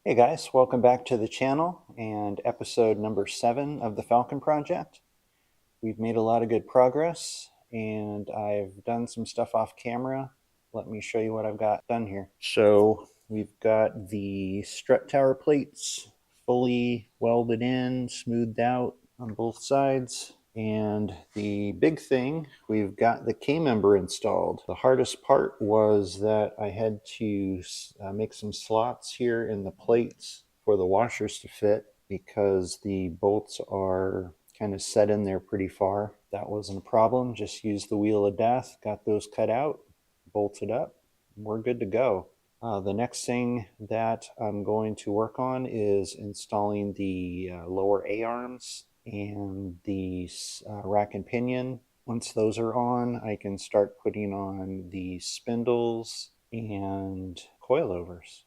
Hey guys, welcome back to the channel and episode number 7 of the Falcon Project. We've made a lot of good progress and I've done some stuff off camera. Let me show you what I've got done here. So we've got the strut tower plates fully welded in, smoothed out on both sides. And the big thing, we've got the K-member installed. The hardest part was that I had to make some slots here in the plates for the washers to fit because the bolts are kind of set in there pretty far. That wasn't a problem. Just used the wheel of death, got those cut out, bolted up, and we're good to go. The next thing that I'm going to work on is installing the lower A-arms and the rack and pinion. Once those are on, I can start putting on the spindles and coilovers.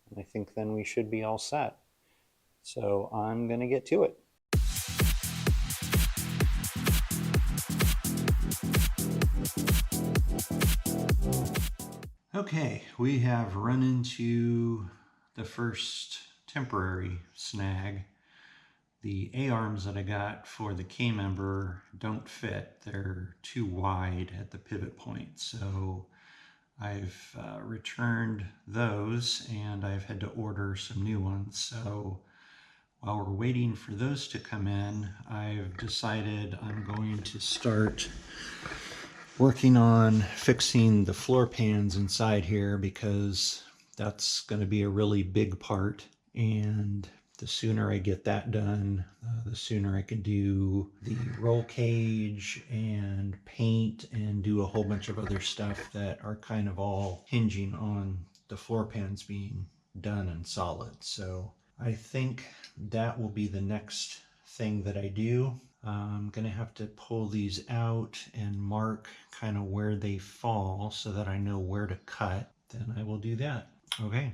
And I think then we should be all set. So I'm going to get to it. Okay, we have run into the first temporary snag. The A-arms that I got for the K-member don't fit. They're too wide at the pivot point. So I've returned those and I've had to order some new ones. So while we're waiting for those to come in, I've decided I'm going to start working on fixing the floor pans inside here because that's going to be a really big part, and the sooner I get that done, the sooner I can do the roll cage and paint and do a whole bunch of other stuff that are kind of all hinging on the floor pans being done and solid. So I think that will be the next thing that I do. I'm going to have to pull these out and mark kind of where they fall so that I know where to cut. Then I will do that. Okay.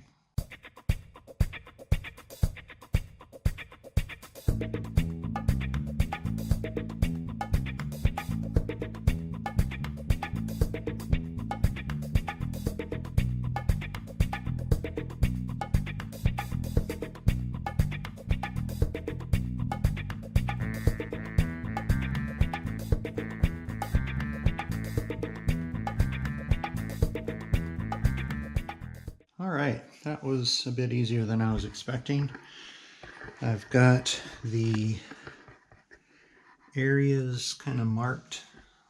All right, that was a bit easier than I was expecting. I've got the areas kind of marked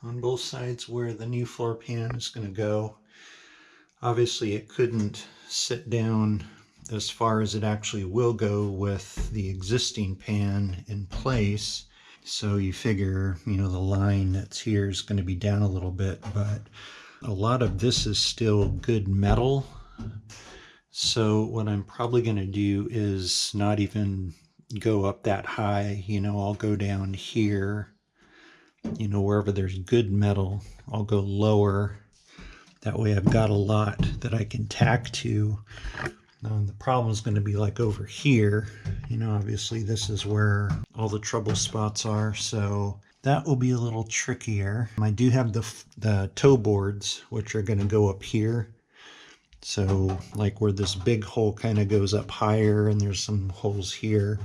on both sides where the new floor pan is going to go. Obviously, it couldn't sit down as far as it actually will go with the existing pan in place. So you figure, the line that's here is going to be down a little bit, but a lot of this is still good metal. So what I'm probably going to do is not even go up that high. I'll go down here, wherever there's good metal, I'll go lower. That way I've got a lot that I can tack to. The problem is going to be like over here. Obviously this is where all the trouble spots are. So that will be a little trickier. I do have the toe boards, which are going to go up here. So like where this big hole kind of goes up higher and there's some holes here,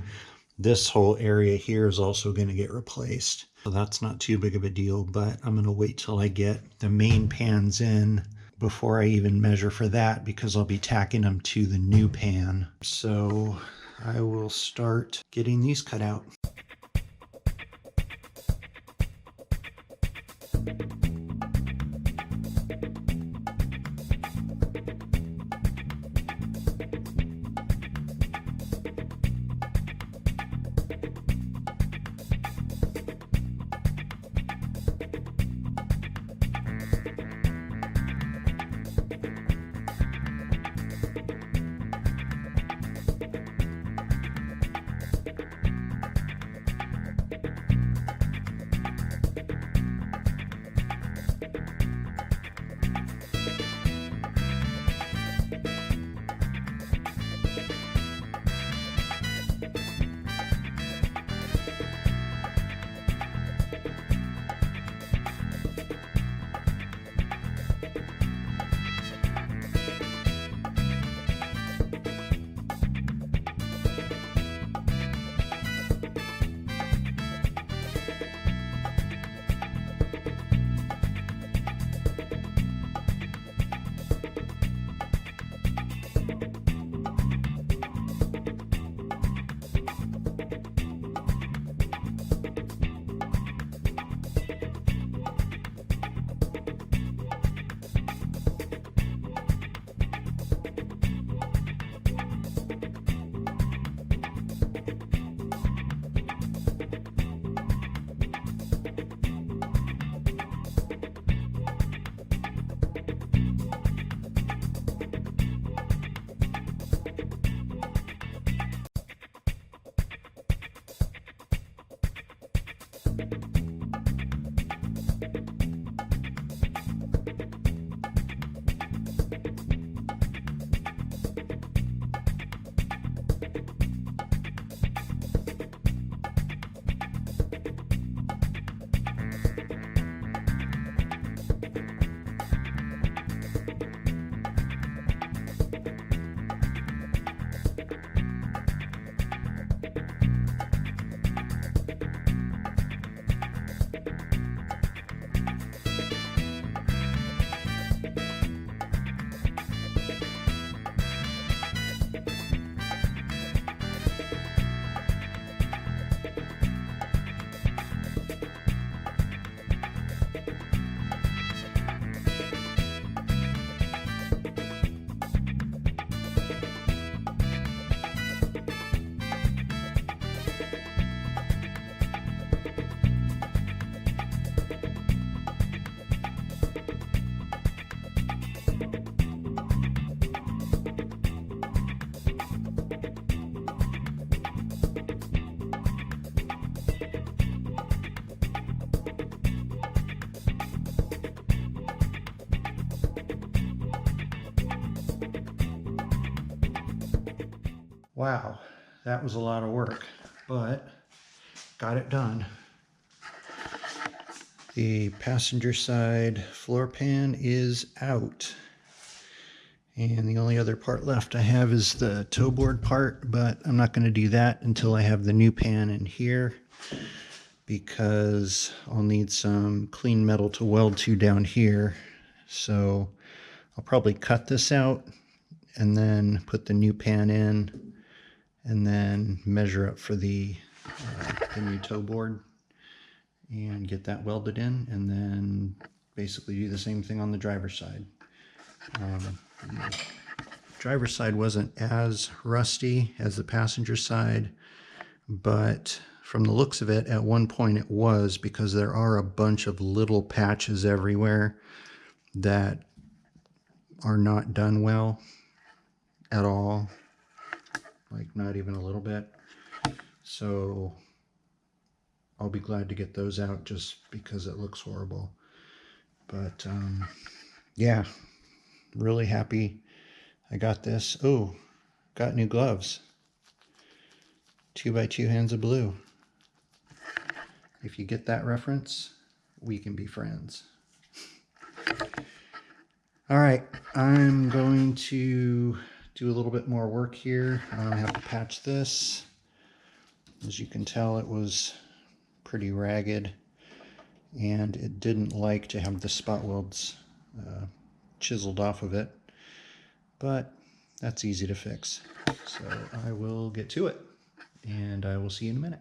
this whole area here is also going to get replaced. So that's not too big of a deal, but I'm going to wait till I get the main pans in before I even measure for that, because I'll be tacking them to the new pan. So I will start getting these cut out. Wow, that was a lot of work, but got it done. The passenger side floor pan is out. And the only other part left I have is the toe board part, but I'm not going to do that until I have the new pan in here, because I'll need some clean metal to weld to down here. So I'll probably cut this out and then put the new pan in, and then measure up for the new toe board and get that welded in, and then basically do the same thing on the driver's side. The driver's side wasn't as rusty as the passenger side, but from the looks of it, at one point it was, because there are a bunch of little patches everywhere that are not done well at all, like not even a little bit. So I'll be glad to get those out, just because it looks horrible. But yeah, really happy I got this. Oh, got new gloves. 2x2 hands of blue. If you get that reference, we can be friends. All right, I'm going to do a little bit more work here. I have to patch this. As you can tell, it was pretty ragged, and it didn't like to have the spot welds chiseled off of it, but that's easy to fix. So I will get to it, and I will see you in a minute.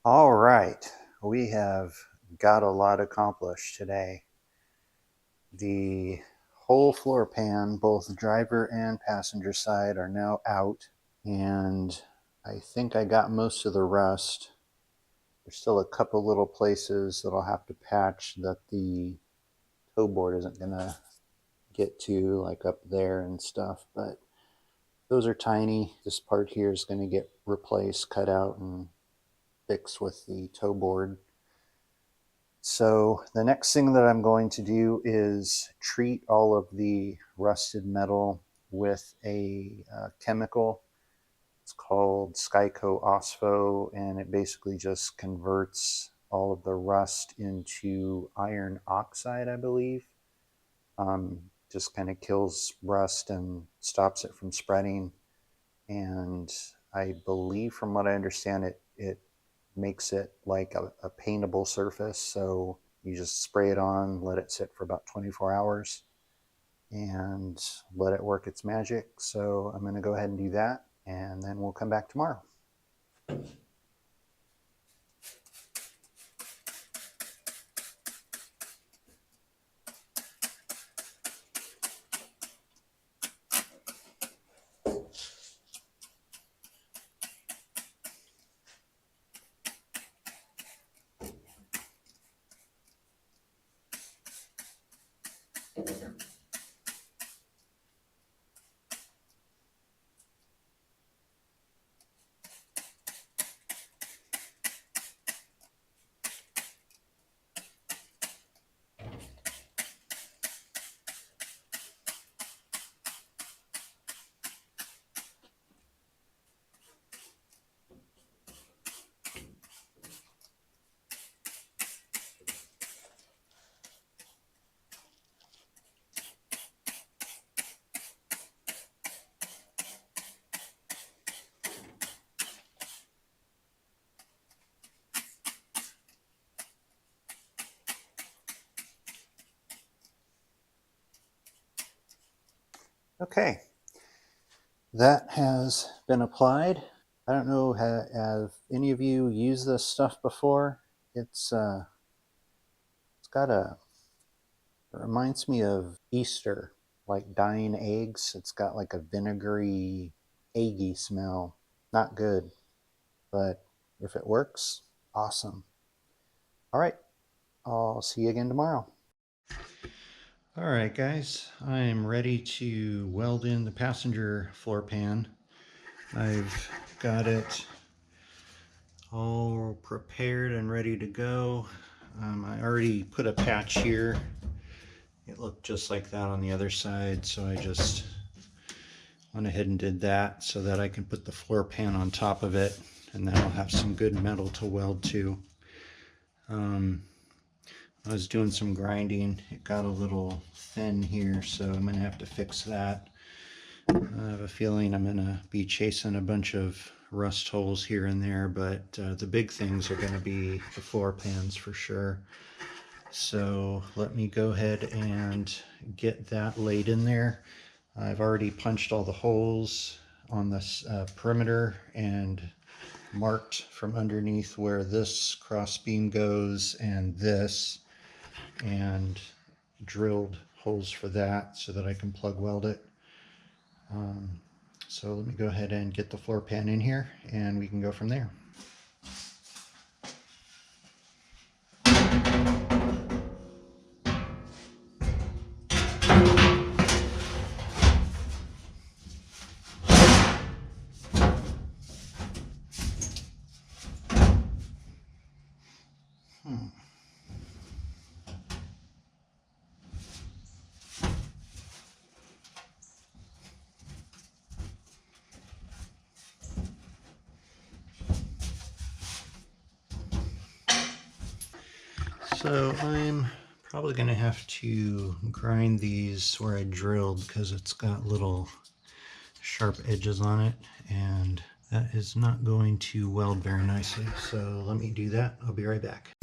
All right, we have got a lot accomplished today. The whole floor pan, both driver and passenger side, are now out, and I think I got most of the rust. There's still a couple little places that I'll have to patch that the toe board isn't going to get to, like up there and stuff, but those are tiny. This part here is going to get replaced, cut out, and fixed with the toe board. So the next thing that I'm going to do is treat all of the rusted metal with a chemical. It's called Calico Ospo, and it basically just converts all of the rust into iron oxide, I believe. Just kind of kills rust and stops it from spreading. And I believe, from what I understand, it makes it like a paintable surface. So you just spray it on, let it sit for about 24 hours, and let it work its magic. So I'm going to go ahead and do that, and then we'll come back tomorrow. Okay, that has been applied. I don't know, have any of you used this stuff before? It reminds me of Easter, like dying eggs. It's got like a vinegary, eggy smell. Not good, but if it works, awesome. All right, I'll see you again tomorrow. All right, guys, I am ready to weld in the passenger floor pan. I've got it all prepared and ready to go. I already put a patch here. It looked just like that on the other side, so I just went ahead and did that so that I can put the floor pan on top of it, and then I'll have some good metal to weld to. I was doing some grinding. It got a little thin here, so I'm going to have to fix that. I have a feeling I'm going to be chasing a bunch of rust holes here and there, but the big things are going to be the floor pans for sure. So let me go ahead and get that laid in there. I've already punched all the holes on this perimeter and marked from underneath where this cross beam goes and this, and drilled holes for that so that I can plug weld it. So let me go ahead and get the floor pan in here and we can go from there. So I'm probably going to have to grind these where I drilled because it's got little sharp edges on it, and that is not going to weld very nicely. So let me do that. I'll be right back.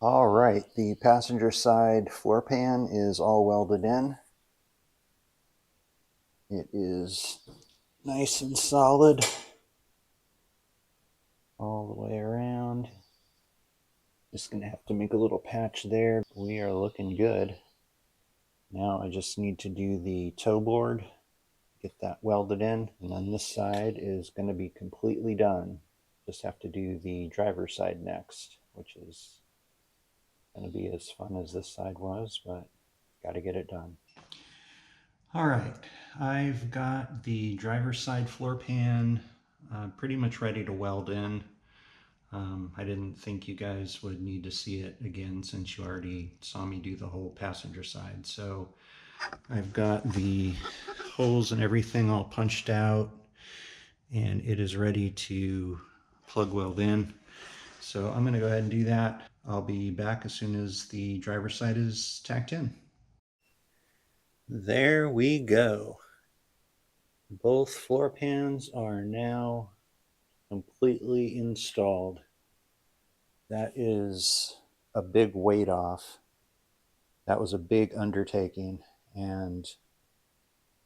All right, the passenger side floor pan is all welded in. It is nice and solid all the way around. Just gonna have to make a little patch there. We are looking good. Now I just need to do the toe board, get that welded in, and then this side is gonna be completely done. Just have to do the driver's side next, which is going to be as fun as this side was, but got to get it done. All right, I've got the driver's side floor pan pretty much ready to weld in. I didn't think you guys would need to see it again since you already saw me do the whole passenger side. So I've got the holes and everything all punched out, and it is ready to plug weld in. So I'm going to go ahead and do that. I'll be back as soon as the driver's side is tacked in. There we go. Both floor pans are now completely installed. That is a big weight off. That was a big undertaking, and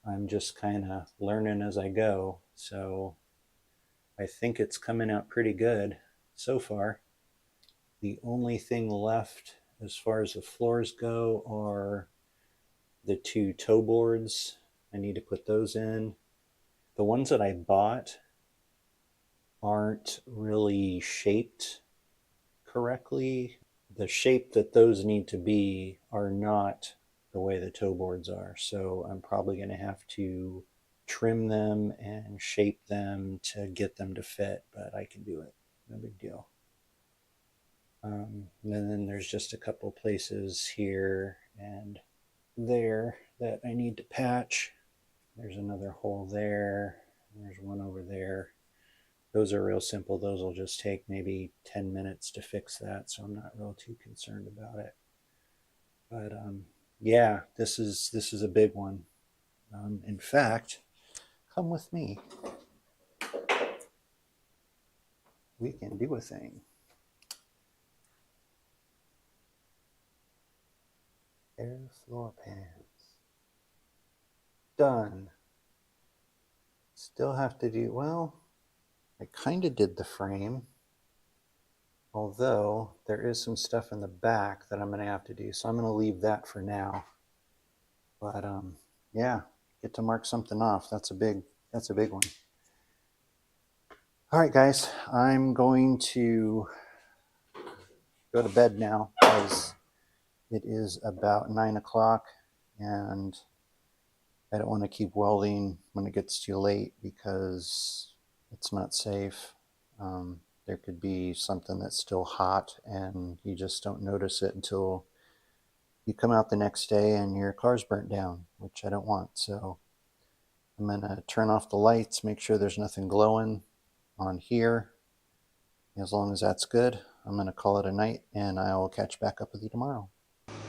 I'm just kind of learning as I go. So I think it's coming out pretty good so far. The only thing left as far as the floors go are the two toe boards. I need to put those in. The ones that I bought aren't really shaped correctly. The shape that those need to be are not the way the toe boards are. So I'm probably going to have to trim them and shape them to get them to fit, but I can do it. No big deal. And then there's just a couple places here and there that I need to patch. There's another hole there. There's one over there. those are real simple. Those will just take maybe 10 minutes to fix that, so I'm not real too concerned about it. But yeah, this is a big one. In fact, come with me. We can do a thing. Air floor pans. Done. Still have to do, well, I kind of did the frame. Although there is some stuff in the back that I'm going to have to do. So I'm going to leave that for now. But yeah, get to mark something off. That's a big one. All right, guys, I'm going to go to bed now because it is about 9 o'clock and I don't want to keep welding when it gets too late because it's not safe. There could be something that's still hot and you just don't notice it until you come out the next day and your car's burnt down, which I don't want. So I'm going to turn off the lights, make sure there's nothing glowing on here. As long as that's good, I'm going to call it a night and I will catch back up with you tomorrow.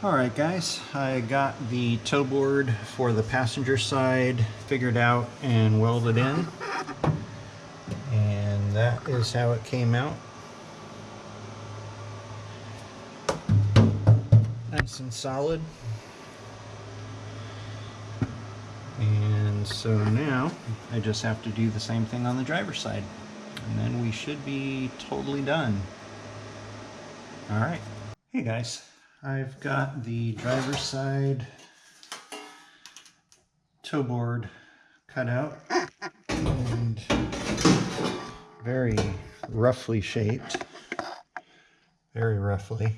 Alright guys, I got the tow board for the passenger side figured out and welded in. And that is how it came out. Nice and solid. And so now I just have to do the same thing on the driver's side. And then we should be totally done. Alright. Hey guys, I've got the driver's side tow board cut out and very roughly shaped. Very roughly.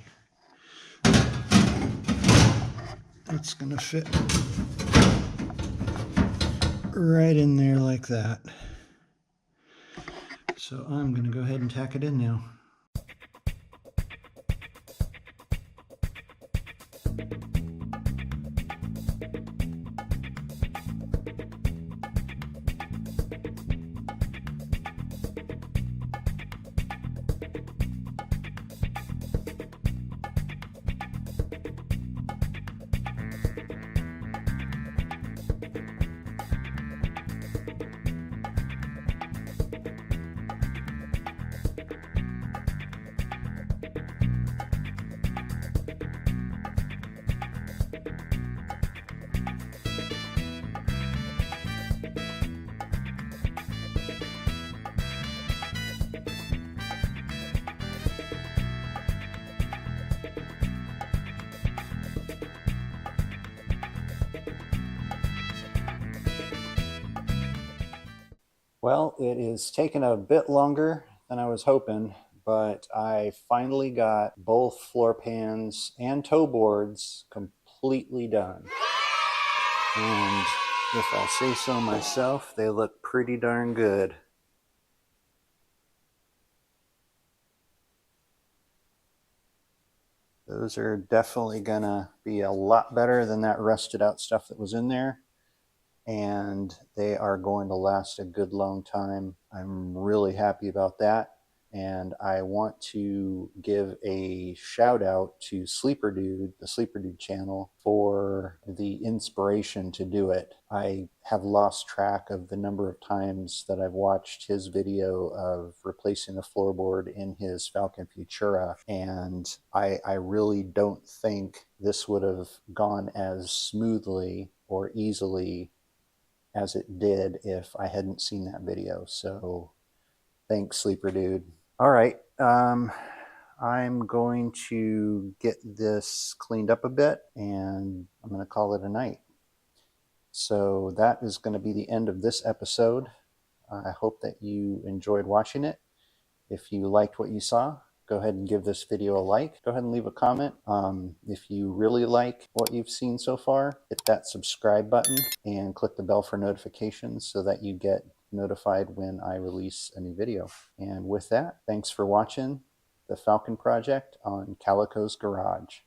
It's gonna fit right in there like that. So I'm gonna go ahead and tack it in now. Well, it is taking a bit longer than I was hoping, but I finally got both floor pans and toe boards completely done. And if I say so myself, they look pretty darn good. Those are definitely gonna be a lot better than that rusted out stuff that was in there. And they are going to last a good long time. I'm really happy about that. And I want to give a shout out to Sleeper Dude, the Sleeper Dude channel, for the inspiration to do it. I have lost track of the number of times that I've watched his video of replacing a floorboard in his Falcon Futura, and I really don't think this would have gone as smoothly or easily as it did if I hadn't seen that video. So thanks, Sleeper Dude. All right, I'm going to get this cleaned up a bit and I'm going to call it a night. So that is going to be the end of this episode. I hope that you enjoyed watching it. If you liked what you saw, go ahead and give this video a like. Go ahead and leave a comment. If you really like what you've seen so far, hit that subscribe button and click the bell for notifications so that you get notified when I release a new video. And with that, thanks for watching the Falcon Project on Calico's Garage.